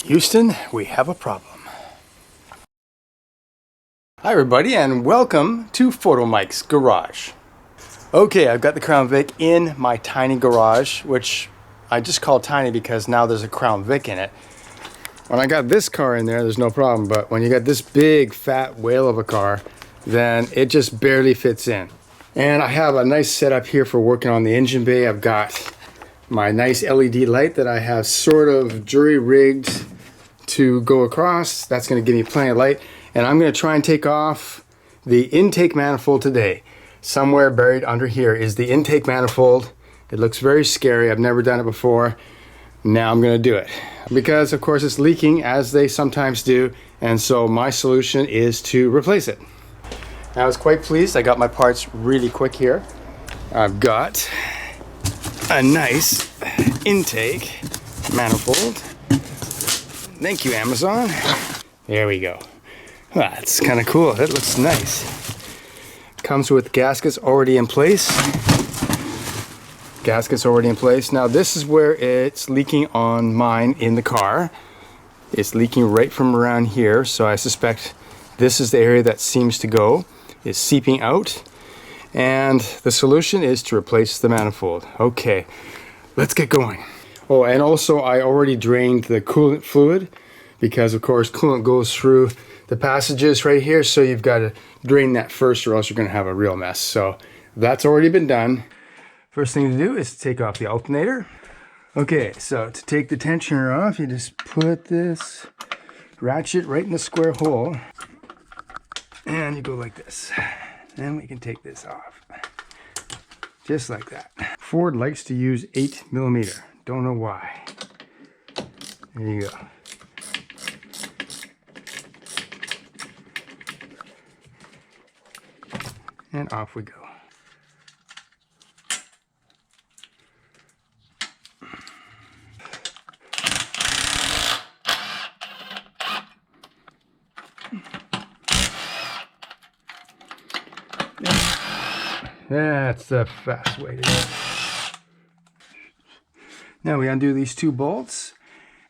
Houston, we have a problem. Hi everybody and welcome to Photomikes Garage. Okay, I've got the Crown Vic in my tiny garage, which I just call tiny because now there's a Crown Vic in it. When I got this car in there, there's no problem, but when you got this big fat whale of a car, then it just barely fits in. And I have a nice setup here for working on the engine bay. I've got my nice LED light that I have sort of jury-rigged to go across. That's going to give me plenty of light. And I'm going to try and take off the intake manifold today. Somewhere buried under here is the intake manifold. It looks very scary. I've never done it before. Now I'm going to do it. Because of course it's leaking, as they sometimes do. And so my solution is to replace it. I was quite pleased. I got my parts really quick here. I've got a nice intake manifold. Thank you, Amazon. There we go. That's kind of cool. It looks nice. Comes with gaskets already in place. Gaskets already in place. Now this is where it's leaking on mine in the car. It's leaking right from around here, so I suspect this is the area that seems to go. It's seeping out. And the solution is to replace the manifold. Okay, let's get going. Oh, and also I already drained the coolant fluid because of course coolant goes through the passages right here, so you've got to drain that first or else you're going to have a real mess. So that's already been done. First thing to do is to take off the alternator. Okay, so to take the tensioner off, you just put this ratchet right in the square hole and you go like this. Then we can take this off. Just like that. Ford likes to use 8mm. Don't know why. There you go. And off we go. That's the fast way to do it. Now we undo these two bolts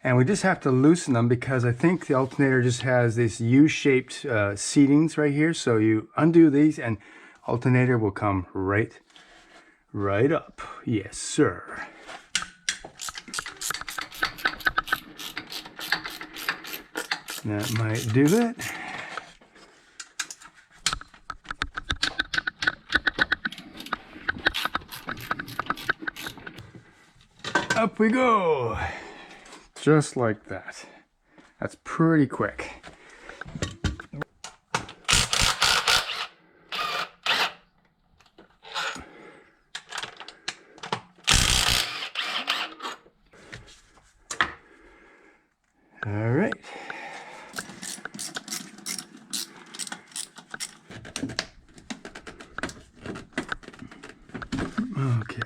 and we just have to loosen them because I think the alternator just has this U-shaped seatings right here. So you undo these and alternator will come right up. Yes, sir. That might do it. Up we go. Just like that. That's pretty quick. All right. Okay.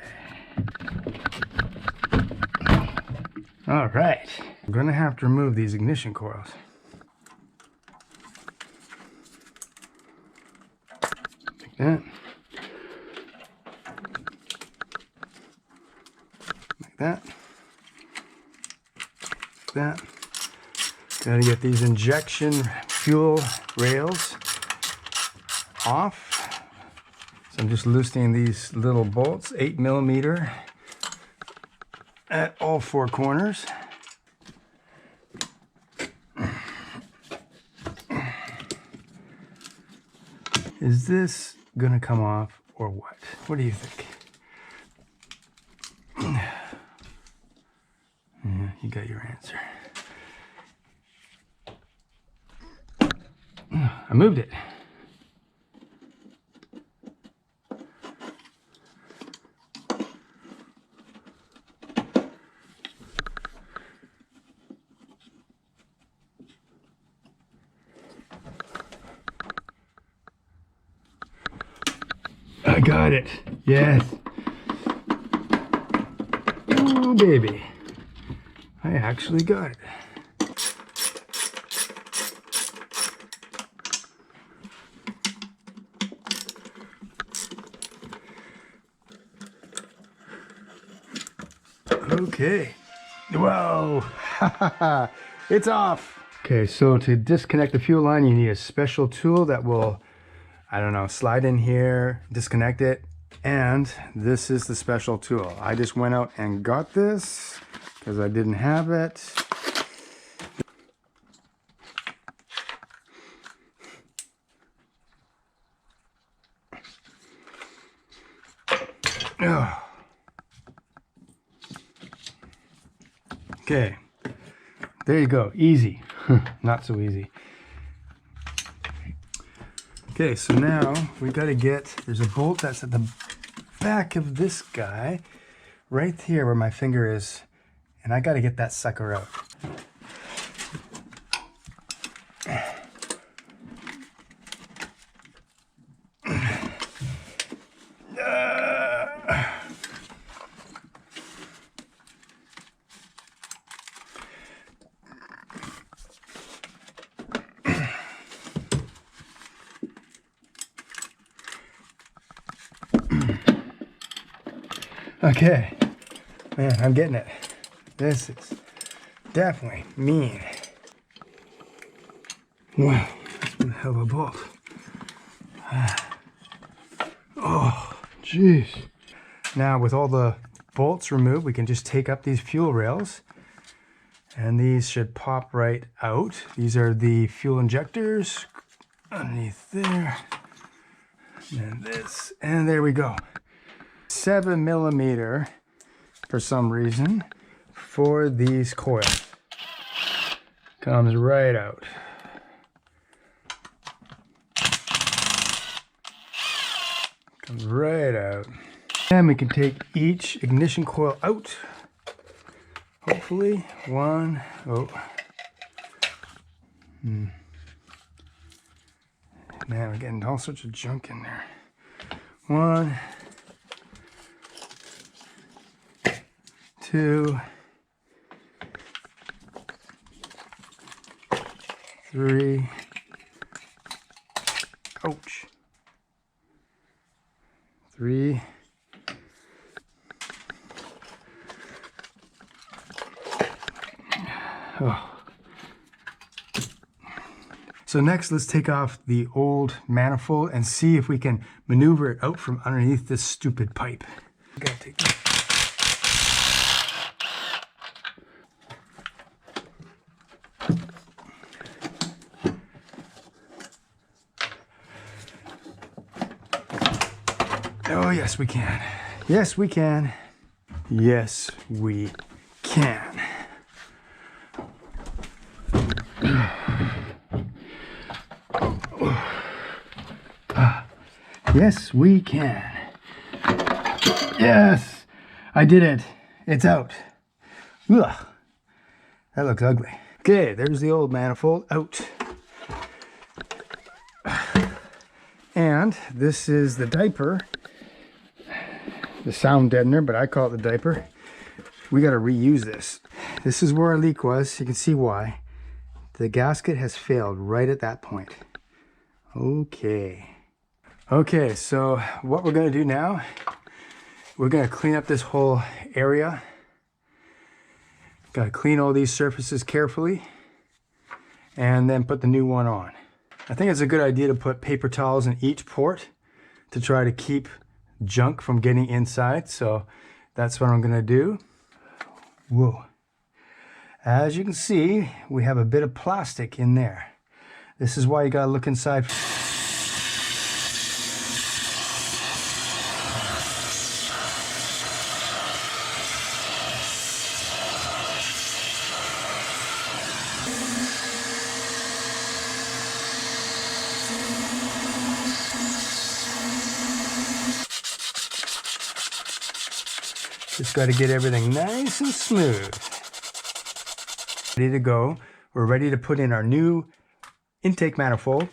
All right. I'm going to have to remove these ignition coils. Like that. Like that. Like that. Got to get these injection fuel rails off. So I'm just loosening these little bolts, 8mm at all four corners. Is this gonna come off or what? What do you think? Yeah, you got your answer. I moved it. I got it. Yes. Oh, baby. I actually got it. Okay. Whoa. It's off. Okay, so to disconnect the fuel line, you need a special tool that will, I don't know, slide in here, disconnect it, and this is the special tool. I just went out and got this because I didn't have it. Ugh. Okay, there you go, easy. Not so easy. Okay, so now we got to get, there's a bolt that's at the back of this guy, right here where my finger is, and I got to get that sucker out. Okay, man, I'm getting it. This is definitely mean. Wow, that's one hell of a bolt. Oh, jeez. Now with all the bolts removed, we can just take up these fuel rails, and these should pop right out. These are the fuel injectors underneath there, and this, and there we go. 7mm for some reason for these coils. Comes right out. Comes right out. And we can take each ignition coil out. Hopefully, one. Oh. Man, we're getting all sorts of junk in there. 1, 2, 3. Ouch. 3. Oh. So next, let's take off the old manifold and see if we can maneuver it out from underneath this stupid pipe. I gotta take that. Oh, yes, we can. Yes, we can. Yes, we can. Yes, we can. Yes, I did it. It's out. Ugh, that looks ugly. Okay, there's the old manifold out. And this is the diaper. The sound deadener, but I call it the diaper. We got to reuse this. This is where our leak was. You can see why. The gasket has failed right at that point. Okay. Okay, so what we're going to do now, we're going to clean up this whole area. Got to clean all these surfaces carefully and then put the new one on. I think it's a good idea to put paper towels in each port to try to keep junk from getting inside. So that's what I'm going to do. Whoa. As you can see, we have a bit of plastic in there. This is why you got to look inside. Just got to get everything nice and smooth. Ready to go. We're ready to put in our new intake manifold,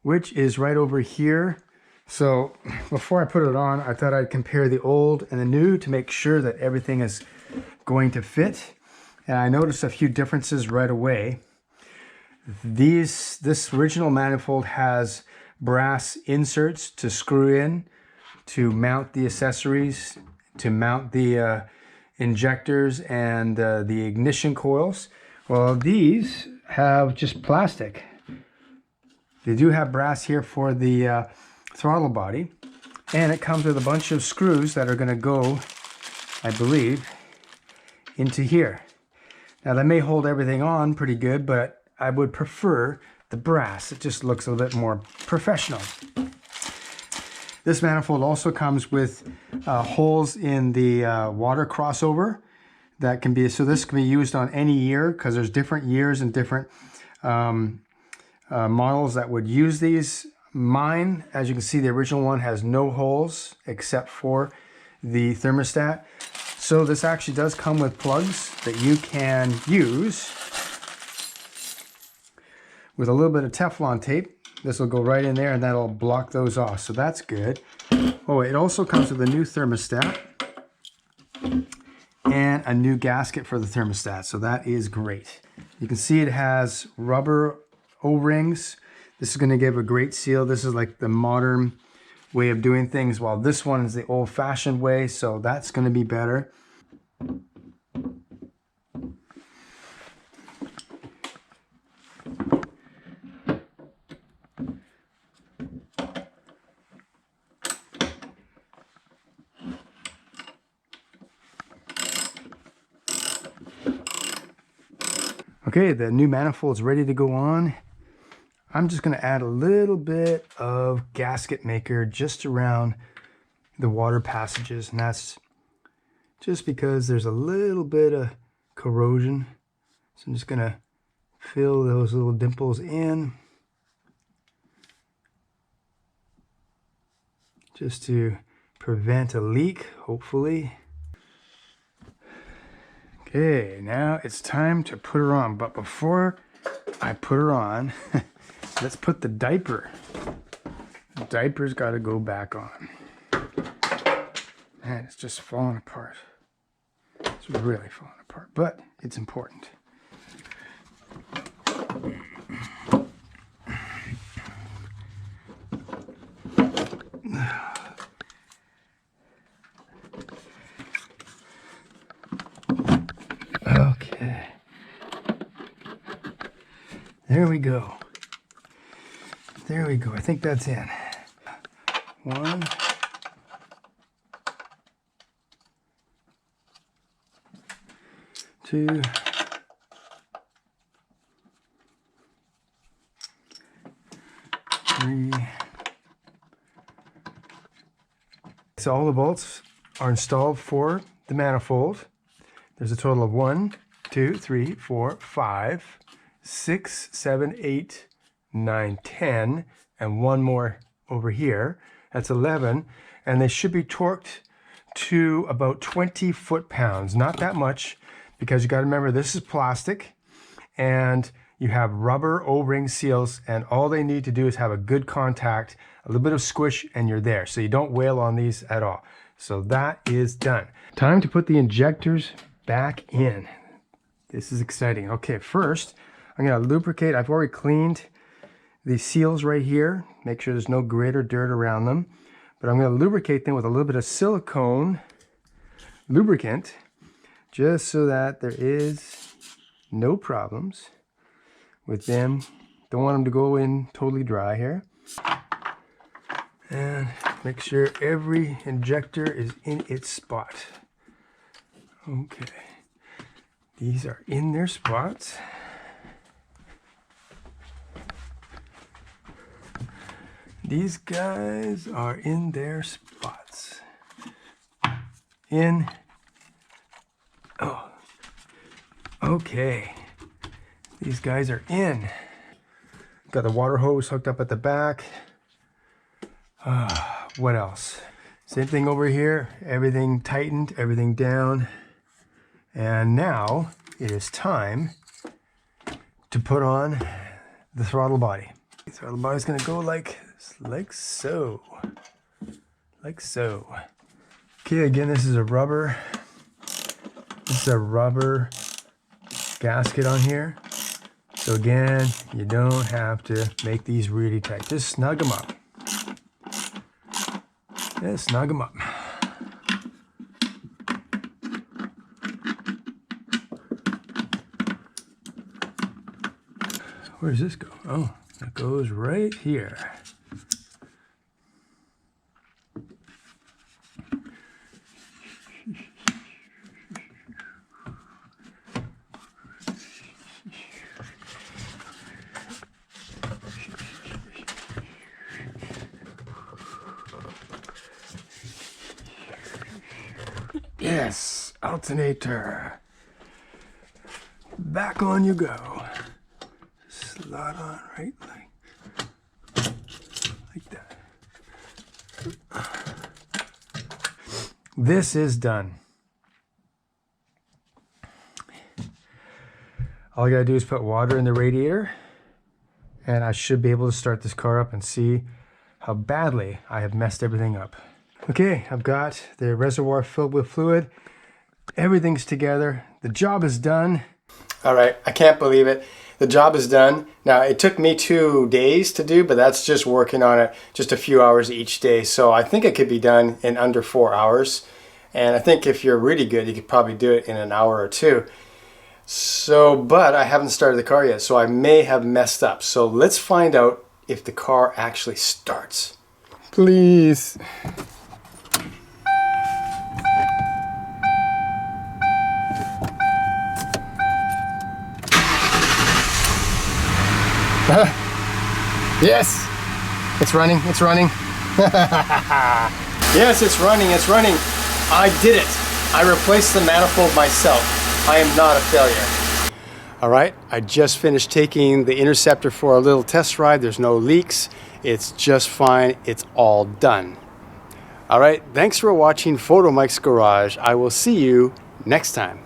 which is right over here. So before I put it on, I thought I'd compare the old and the new to make sure that everything is going to fit. And I noticed a few differences right away. This original manifold has brass inserts to screw in to mount the accessories, to mount the injectors and the ignition coils, Well, these have just plastic. They do have brass here for the throttle body, and it comes with a bunch of screws that are going to go, I believe, into here. Now that may hold everything on pretty good, but I would prefer the brass. It just looks a little bit more professional. This manifold also comes with holes in the water crossover that can be, so this can be used on any year because there's different years and different models that would use these. Mine, as you can see, the original one has no holes except for the thermostat. So this actually does come with plugs that you can use with a little bit of Teflon tape. This will go right in there and that'll block those off. So that's good. Oh, it also comes with a new thermostat and a new gasket for the thermostat. So that is great. You can see it has rubber O-rings. This is going to give a great seal. This is like the modern way of doing things, while this one is the old-fashioned way. So that's going to be better. Okay, the new manifold's ready to go on. I'm just going to add a little bit of gasket maker just around the water passages, and that's just because there's a little bit of corrosion. So I'm just going to fill those little dimples in just to prevent a leak, hopefully. Okay, now it's time to put her on, but before I put her on, let's put the diaper. The diaper's got to go back on. Man, it's just falling apart. It's really falling apart, but it's important. Okay. There we go. There we go. I think that's in. 1, 2, 3. So all the bolts are installed for the manifold. There's a total of 1, 2, 3, 4, 5, 6, 7, 8, 9, 10, and one more over here. That's 11, and they should be torqued to about 20 foot-pounds. Not that much, because you got to remember this is plastic, and you have rubber O-ring seals, and all they need to do is have a good contact, a little bit of squish, and you're there. So you don't wail on these at all. So that is done. Time to put the injectors back in. This is exciting. Okay, first I'm going to lubricate. I've already cleaned the seals right here. Make sure there's no grit or dirt around them. But I'm going to lubricate them with a little bit of silicone lubricant, just so that there is no problems with them. Don't want them to go in totally dry here. And make sure every injector is in its spot. Okay, these are in their spots. These guys are in their spots. Oh, okay. These guys are in. Got the water hose hooked up at the back. What else? Same thing over here. Everything tightened, everything down. And now it is time to put on the throttle body. The throttle body is going to go like so. Like so. Okay, again, this is a rubber gasket on here. So again, you don't have to make these really tight. Just snug them up. Just snug them up. Where does this go? Oh, it goes right here. Yes, alternator. Back on you go. Slide on right like that. This is done. All I gotta do is put water in the radiator, and I should be able to start this car up and see how badly I have messed everything up. Okay, I've got the reservoir filled with fluid. Everything's together. The job is done. All right, I can't believe it. The job is done. Now, it took me 2 days to do, but that's just working on it just a few hours each day. So I think it could be done in under 4 hours. And I think if you're really good, you could probably do it in an hour or two. So, but I haven't started the car yet, so I may have messed up. So let's find out if the car actually starts. Please. Yes, it's running, it's running. Yes, it's running, it's running. I did it. I replaced the manifold myself. I am not a failure. All right, I just finished taking the Interceptor for a little test ride. There's no leaks. It's just fine. It's all done. All right, thanks for watching Photomikes Garage. I will see you next time.